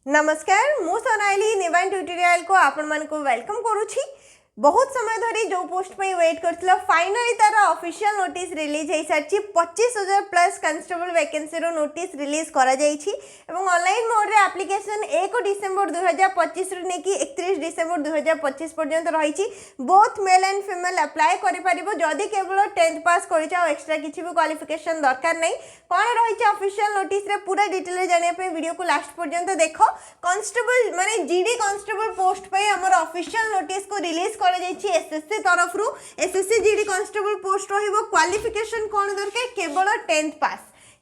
नमस्कार मु सोनाली निवान ट्यूटोरियल को आपण मन को वेलकम करूछी। बहुत समय धरी जो पोस्ट पे वेट करथिलो फाइनली तार ऑफिशियल नोटिस रिलीज हे सारची 25,000 प्लस कांस्टेबल वैकेंसी रो नोटिस रिलीज करा जाईची एवं ऑनलाइन मोड रे एप्लीकेशन 1 डिसेंबर 2025 रो नेकी 31 डिसेंबर 2025 पर्यंत रहिची। Both male and female apply करि परिबो जदी केवल 10th पास करिचा एक्स्ट्रा किछि भी क्वालिफिकेशन दरकार नै। कोन रहिची ऑफिशियल नोटिस रे पूरा डिटेल रे जानिया पे वीडियो को लास्ट पर्यंत देखो। कांस्टेबल माने जीडी कांस्टेबल पोस्ट पे हमर ऑफिशियल नोटिस को रिलीज एसएससी तरफ एसएससी जीडी कांस्टेबल पोस्ट रहिबो। क्वालिफिकेशन कोन दरकार केवल 10th पास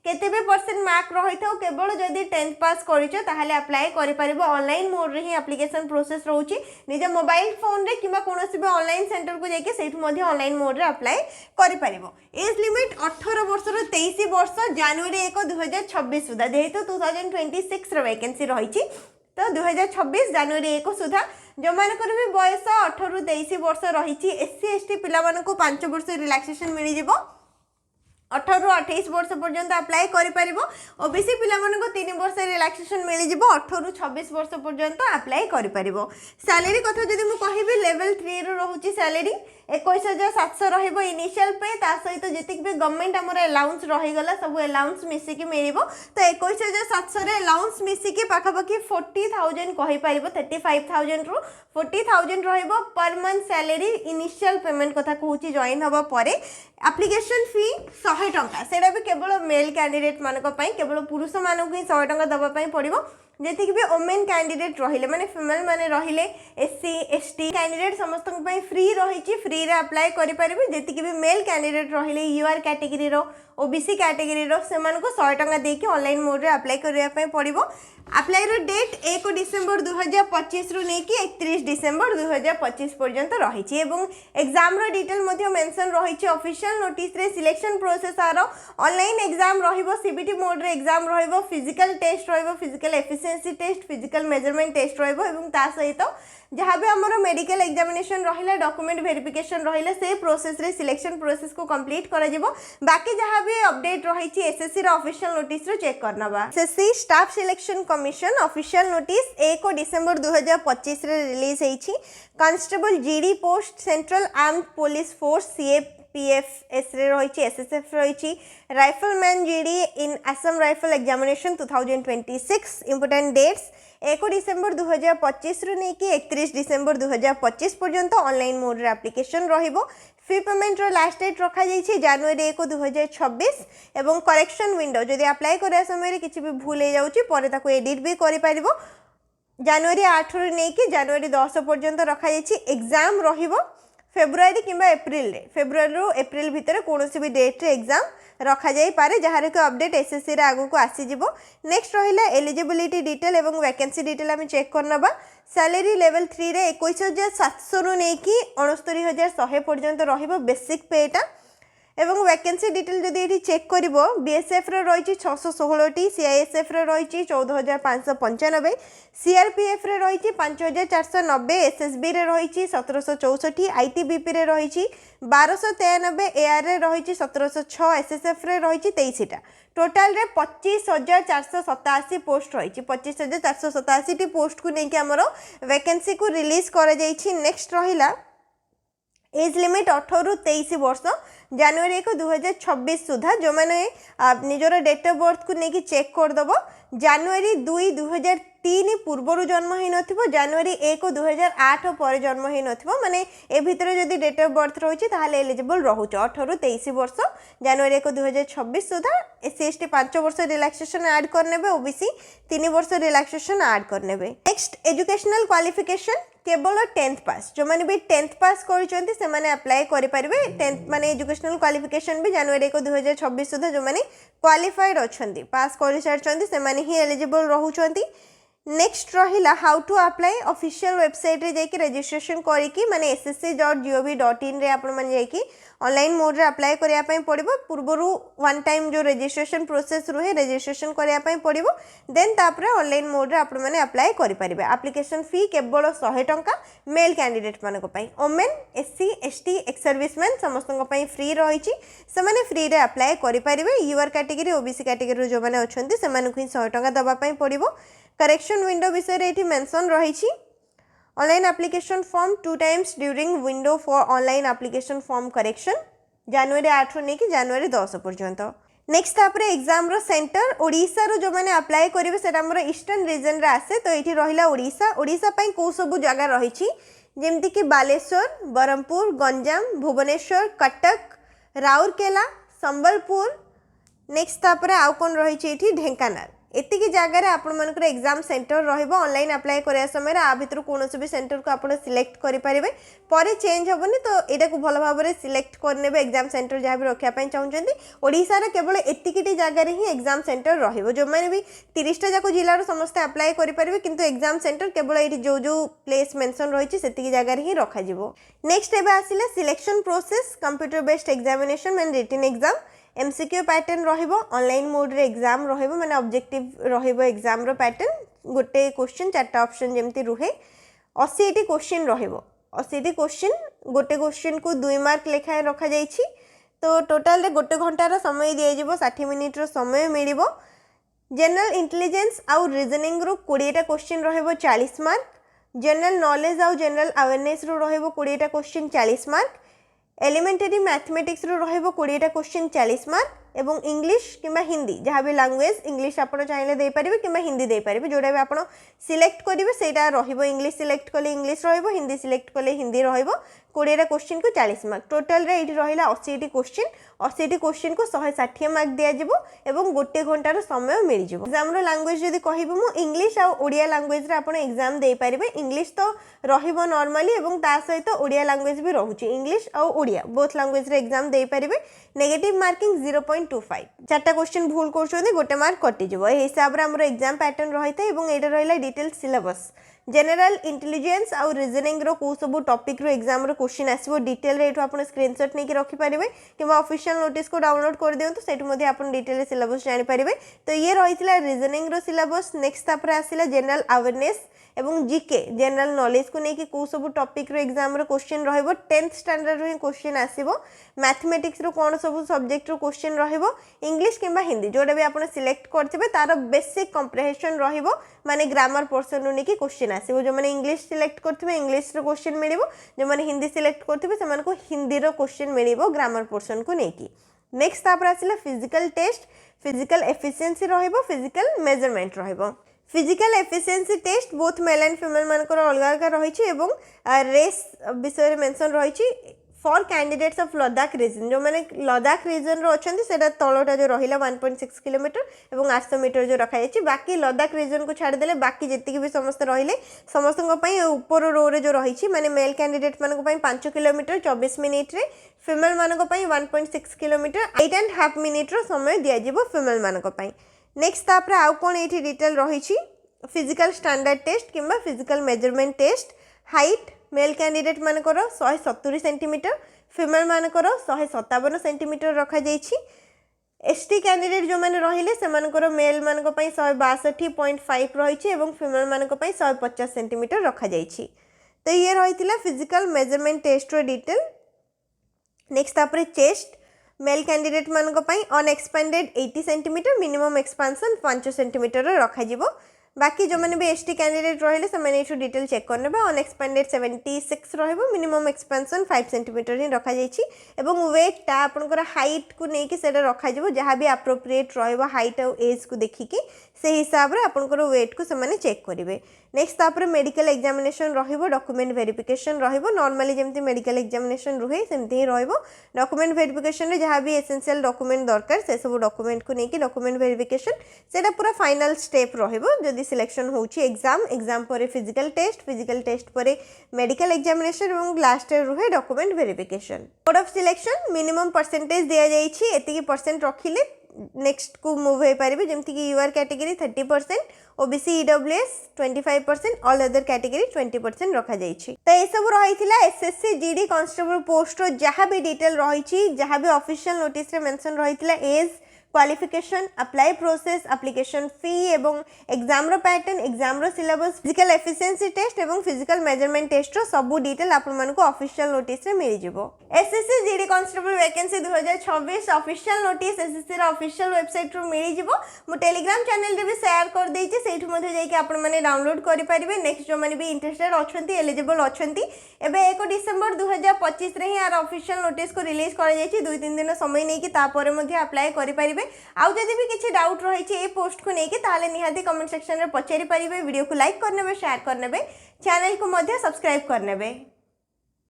केते भी परसेंट मार्क रही था केवल जदि 10th पास करिछो ताहले अप्लाई करि परिबो। ऑनलाइन मोड रे ही एप्लीकेशन प्रोसेस रहउची। निज मोबाइल फोन रे किबा कोनोसी भी ऑनलाइन सेंटर को जाके सेठ मध्ये ऑनलाइन मोड रे अप्लाई करि परिबो। एज लिमिट 18 वर्ष रो 23 वर्ष जनवरी 1 2026 सुधा जेहेतु 2026 रो वैकेंसी रहिची तो 2026 जनवरी 1 सुधा जो मानकर भी बयस 18 रु 23 वर्ष रही एससी एसटी पिला को 5 वर्ष रिलैक्सेशन मिल जिवो। 18 रु 28 वर्ष पर्यंत अप्लाई करि परिबो। ओबीसी पिला को 3 वर्ष रिलैक्सेशन मिल जिवो। 18 रु 26 वर्ष पर्यंत अप्लाई करि परिबो। सैलरी कथा जदि मु कहिबी लेवल 3 रो रहउची सैलरी 21,700 रहिबो इनिशियल पे। ता सहित जतिक भी गवर्नमेंट हमर अलाउंस रही गला सब अलाउंस मिसी के मिलिबो। तो 21,700 रे अलाउंस मिसी के पाखा पाखी 40,000 कहि परिबो। 35,000 रु 40,000 रहिबो per month salary. Initial payment कथा कहूची जॉइन हबा परे एप्लीकेशन फी 100 टंका सेटा भी केवल मेल कैंडिडेट मानक पई केवल पुरुष मानक ही 100 टंका दबा पई पड़िबो। जेतिक भी ओमेन कैंडिडेट रहिले माने फीमेल माने रहिले एससी एसटी कैंडिडेट समस्त पई फ्री रहिची। फ्री रे अप्लाई करि परिबे। जेतिक भी मेल कैंडिडेट रहिले यूआर कैटेगरी रो ओबीसी कैटेगरी रो सेमान को 100 टंका देके ऑनलाइन मोड रे अप्लाई करिया पई पड़िबो। अप्लाई रो डेट 1 डिसेंबर 2025 रु नेकी 31 डिसेंबर 2025 पर्यंत रहिची एवं एग्जाम रो डिटेल मध्ये मेंशन रहिची। ऑफिशियल नोटिस रे सिलेक्शन प्रोसेस आरो ऑनलाइन एग्जाम रहिबो। सीबीटी मोड रे एग्जाम रहिबो। फिजिकल टेस्ट रहिबो। Physical efficiency test physical measurement test रहिबो एवं ता सहित जहाँ भी हमरो मेडिकल एग्जामिनेशन रहिला डॉक्यूमेंट वेरिफिकेशन रहिला से प्रोसेस रे सिलेक्शन प्रोसेस को कंप्लीट करा जिवो। बाकी जहाँ भी अपडेट रहिची एसएससी रो ऑफिशियल नोटिस रो चेक करनबा। SSC staff selection commission official notice 1 December 2025 रे रिलीज हेछि। Constable GD post central armed police force CAPF रे रहिछि। एसएसएफ रहिछि। Rifleman GD in Assam rifle examination 2026 important dates 1 December 2025 रु नेकी 31 डिसेंबर 2025 पर्यंत ऑनलाइन मोड रे एप्लीकेशन रहिबो। फी पेमेंट रो लास्ट डेट रखा जाइछि जनवरी 1 2026 एवं करेक्शन विंडो जदि अप्लाई करिया समय किछि भी भूल हे जाउछि परे ताको एडिट भी करि परिबो। जनवरी 8 रु नेकी जनवरी 10 पर्यंत रखा जाइछि। एग्जाम रहिबो फेब्रुआरी किंबा एप्रिल रे। फेब्रुआरी रु एप्रिल भितर कोनोसी भी डेट रे एग्जाम रखा जाई पारे जहार को अपडेट एसएससी रे आगु को आसी जिवो। नेक्स्ट रहिला एलिजिबिलिटी डिटेल एवं वैकेंसी डिटेल हम चेक करनबा। सैलरी लेवल 3 रे 21,700 रु नेकी 69,100 पर्यंत रहिबो बेसिक पेटा एवं वैकेंसी डिटेल जदि एठी चेक करिवो बीएसएफ रे रहिछि 616 टी। सीआईएसएफ रे रहिछि 14,595। सीआरपीएफ रे रहिछि 5,490। एसएसबी रे रहिछि 1,764। आईटीबीपी रे रहिछि 1,293। एआर रे रहिछि 1,706। एसएसएफ रे रहिछि 23 टा। टोटल रे 25,487 पोस्ट रहिछि। 25,487 टी पोस्ट को नेकी हमरो वैकेंसी को रिलीज करा जाइछि। नेक्स्ट रहिला एज लिमिट 18 रु 23 वर्ष जनवरी 1 2026 सुधा जो मैंने निजर डेट ऑफ बर्थ को लेकिन चेक कर दबो। जनवरी 2 2003 पूर्वर जन्म ही नथिबो। जनवरी 1 2008 पर जन्म ही नथिबो माने ए भितर जदी डेट ऑफ बर्थ रहिछि ताहाले एलिजिबल रहउछ 18 रु 23 वर्ष जनवरी 1 2026 सुधा। एससी एसटी 5 वर्ष रिलैक्सेशन ऐड करनेबे। ओबीसी 3 वर्ष रिलैक्सेशन ऐड करनेबे। नेक्स्ट एजुकेशनल क्वालिफिकेशन केवल 10th पास जो माने भी 10th पास करिसंती से माने अप्लाई करि परिबे। 10th माने एजुकेशनल क्वालिफिकेशन भी जनवरी 1 2026 सुधा जो माने क्वालिफाइड अछंती पास करि सारचंती से माने ही एलिजिबल रहउचंती। नेक्स्ट रहिला how to apply official website रे जाके रजिस्ट्रेशन करिकी माने ssc.gov.in रे आपण माने जाके ऑनलाइन मोड रे अप्लाई करिया पई पड़िबो। पूर्वरु वन टाइम जो रजिस्ट्रेशन प्रोसेस रुहे रजिस्ट्रेशन करिया पई पड़िबो देन तापरे ऑनलाइन मोड रे आपण माने अप्लाई करि परिबे। एप्लीकेशन फी केवल 100 टंका मेल कैंडिडेट मानको पई। Women SC ST ex serviceman समस्तनको पई फ्री रहिछि से माने फ्री रे अप्लाई करि परिबे। यूआर कैटेगरी ओबीसी कैटेगरी जो माने अछंती से मानको 100 टंका दबा पई पड़िबो। करेक्शन विंडो विषय रे एठी मेंशन रही छी online application form 2 times during window for online application form correction जनवरी 8 रू नेकी जनवरी 10 पर्यंत। नेक्स्ट तापरे एग्जाम रो सेंटर ओडिसा रो जो माने अप्लाई करिवे सेटा हमर ईस्टर्न रीजन रे आसे तो एठी रहिला ओडिसा पई को सब जगह रही छी जेमति कि बालेश्वर बरहमपुर गंजाम भुवनेश्वर कटक राउरकेला संबलपुर नेक्स्ट तापरे आउ कोन रही छी एठी ढेंकानाल एतिकी जगह आपण मानकर एग्जाम सेंटर रहिबो ऑनलाइन अप्लाई करिया समय आ भितर कोनोसे भी सेंटर को आपण सिलेक्ट करि परिबे परे चेंज होबनी तो एटा को भलो भाबरे सिलेक्ट करनेबे एग्जाम सेंटर जहाँ भी रखिया पई चाहउछंती ओडिसा रे केवल एतिकीटी जगह रे ही एग्जाम सेंटर रहिबो जो माने भी 30टा जाको जिल्ला रो समस्त अप्लाई करि परिबे किंतु एग्जाम सेंटर केवल एठी जो जो प्लेस मेंशन रहिछि सेतिकी जगह रे ही रखा जिवो। नेक्स्ट एबे आसिले selection process computer based examination and written exam MCQ pattern रहिबो ऑनलाइन मोड रे एग्जाम रहिबो माने ऑब्जेक्टिव रहिबो एग्जाम रो पैटर्न गोटे क्वेश्चन चारटा ऑप्शन जेमति रुहे 80 क्वेश्चन रहिबो 80 क्वेश्चन गोटे क्वेश्चन को 2 मार्क लेखा रखा जाइछि तो टोटल रे गोटे घंटा रो समय दिया जिवो 60 मिनिट रो समय मिलिबो। जनरल इंटेलिजेंस आउ रीजनिंग रो 20 टा क्वेश्चन रहिबो 40 मार्क जनरल नॉलेज आउ जनरल अवेयरनेस रो रहिबो 20 टा क्वेश्चन 40 मार्क एलिमेंटरी मैथमेटिक्स रो रहिबो 20 टा क्वेश्चन 40 मार्क एवं इंग्लिश किंबा हिंदी जहाँ भी लैंग्वेज इंग्लिश आपण चाहिले दे परिबे किंबा हिंदी दे परिबे जोडा भी आपण सिलेक्ट करिवे सेटा रहिबो इंग्लिश सिलेक्ट कले इंग्लिश रहिबो हिंदी सिलेक्ट कले हिंदी रहिबो 20 टा क्वेश्चन को 40 मार्क टोटल रे इठी रहिला 80 क्वेश्चन को 160 मार्क दिया जिवो एवं गोटे घंटार समय मिल जिवो। एग्जाम रो लैंग्वेज जदी कहिबो मु इंग्लिश आ ओडिया लैंग्वेज रे आपण एग्जाम दे परिबे इंग्लिश तो रहिबो नॉर्मली एवं ता सहित ओडिया लैंग्वेज भी रहुची इंग्लिश आ ओडिया बोथ लैंग्वेज रे एग्जाम दे परिबे नेगेटिव मार्किंग 0.25 चारटा क्वेश्चन भूल करछोदे गोटे मार्क कटि जिवो ए हिसाब रे हमर एग्जाम पैटर्न रहिते एवं एटा रहिला डिटेल सिलेबस जनरल इंटेलिजेंस आउ रीजनिंग रो को सब टॉपिक रो एग्जाम रो क्वेश्चन आसीबो डिटेल रे एठो आपण स्क्रीनशॉट नेकी रखि परिबे किबा ऑफिशियल नोटिस को डाउनलोड कर दियंतु सेठ मध्ये आपण डिटेल सिलेबस जानि परिबे। तो ये रहितला रीजनिंग रो सिलेबस नेक्स्ट तापर आसीला जनरल अवेयरनेस एवं जीके जनरल नॉलेज को नेकी को सब टॉपिक रो एग्जाम रो क्वेश्चन रहइबो 10th स्टैंडर्ड रो क्वेश्चन आसीबो मैथमेटिक्स रो कोन सब सब्जेक्ट रो क्वेश्चन रहइबो इंग्लिश किंबा हिंदी जोडा भी आपण सिलेक्ट करथिबे तार बेसिक कंप्रिहेंशन रहइबो माने ग्रामर पोर्शन रो नेकी क्वेश्चन आसीबो जो माने इंग्लिश सिलेक्ट करथिबे इंग्लिश रो क्वेश्चन मिलिबो जो माने हिंदी सिलेक्ट करथिबे समान को हिंदी रो क्वेश्चन मिलिबो ग्रामर पोर्शन को नेकी। नेक्स्ट तापर आसीला फिजिकल टेस्ट फिजिकल एफिशिएंसी रहइबो फिजिकल मेजरमेंट रहइबो physical efficiency test both male and female मानकर अलग अलग रही एवं रेस विषय मेंशन रही for candidates of Ladakh region जो मैंने लद्दाख रीजन रो अछंती सेटा तळटा जो रहिला 1.6 किलोमीटर एवं 800 मीटर जो रखा जायछि बाकी लद्दाख रीजन को छाड़ देले बाकी जेतिक भी समस्त रहिले समस्तक पई ऊपर रो रे जो रहिछि माने मेल कैंडिडेट मानको पई 5 किलोमीटर 24 मिनिट रे फीमेल मानको पई 1.6 किलोमीटर 8.5 मिनिट रो समय दिया जिवो फीमेल मानको पई। नेक्स्ट तापर आउ कोन एठी डिटेल रहिछि फिजिकल स्टैंडर्ड टेस्ट किंबा physical measurement test height male candidate मानकर 170 सेंटीमीटर फीमेल मानकर 157 सेंटीमीटर रखा जाइछि एसटी कैंडिडेट जो माने रहिले से मानकर मेल मानक पई 162.5 रहिछि एवं फीमेल मानक पई 150 सेंटीमीटर रखा जाइछि। तो ये रहितिला फिजिकल मेजरमेंट टेस्ट रो डिटेल। नेक्स्ट तापर चेस्ट मेल कैंडिडेट मानक पई unexpanded 80 centimetre minimum expansion 5 centimetre रखा जिवो बाकी जो मैंने भी एसटी कैंडिडेट रहिले से मैंने इशू डिटेल चेक करने अनएक्सपेंडेड 76 रहइबो मिनिमम एक्सपेंशन 5 सेंटीमीटर ही रखा जाइछि एवं वेट टा आपनकर हाइट को नेकी सेटा रखा जिवो जहाँ भी एप्रोप्रिएट रहइबो हाइट और एज को देखिकी से हिसाब रे आपनकर वेट को से माने चेक करिवे। नेक्स्ट तापर मेडिकल एग्जामिनेशन रहिबो डॉक्यूमेंट वेरिफिकेशन रहिबो नॉर्मली जेमति मेडिकल एग्जामिनेशन रुहे सेमति ही रहिबो डॉक्यूमेंट वेरिफिकेशन रे जहाँ भी एसेंशियल डॉक्यूमेंट दरकार से सब डॉक्यूमेंट को नेकी डॉक्यूमेंट वेरिफिकेशन सेटा पूरा फाइनल स्टेप रहिबो जदी सिलेक्शन होउची एग्जाम पर फिजिकल टेस्ट पर मेडिकल एग्जामिनेशन एवं लास्ट रुहे document verification. Code of selection minimum percentage दिया जाइछि एतिकी परसेंट रखिले नेक्स्ट को मूव हो पारे जमती कि UR category 30% OBC EWS 25% all other category 20% रखा जाइछि। तो ये सब रहिथिला एसएससी जीडी कांस्टेबल पोस्ट रो जहाँ भी डिटेल रही जहाँ भी ऑफिशियल नोटिस रे मेंशन रहिथिला age qualification apply process application fee एवं एग्जाम रो पैटर्न एग्जाम रो सिलेबस फिजिकल एफिशिएंसी टेस्ट एवं फिजिकल मेजरमेंट टेस्ट रो सब डिटेल आपण मानको ऑफिशियल नोटिस रे मिल जिवो SSC GD constable vacancy 2026 official notice SSC रो ऑफिशियल वेबसाइट रो मिल जिवो मु टेलीग्राम चैनल रे भी शेयर कर देछि सेठु मध्ये जाई कि आपण माने डाउनलोड करि परिबे नेक्स्ट जो माने भी इंटरेस्टेड अछंती एलिजिबल अछंती एबे 1 डिसेंबर 2025 रे ही आर ऑफिशियल नोटिस को रिलीज कर जायछि 2-3 दिन समय नै कि तापर मध्ये अप्लाई करि परिबे आउ जदि भी किछि डाउट रही छि ए पोस्ट को नै कि ताले निहाती कमेंट सेक्शन रे पचारि परिबे वीडियो को लाइक करनेबे शेयर करनेबे चैनल को मध्ये सब्सक्राइब करनेबे।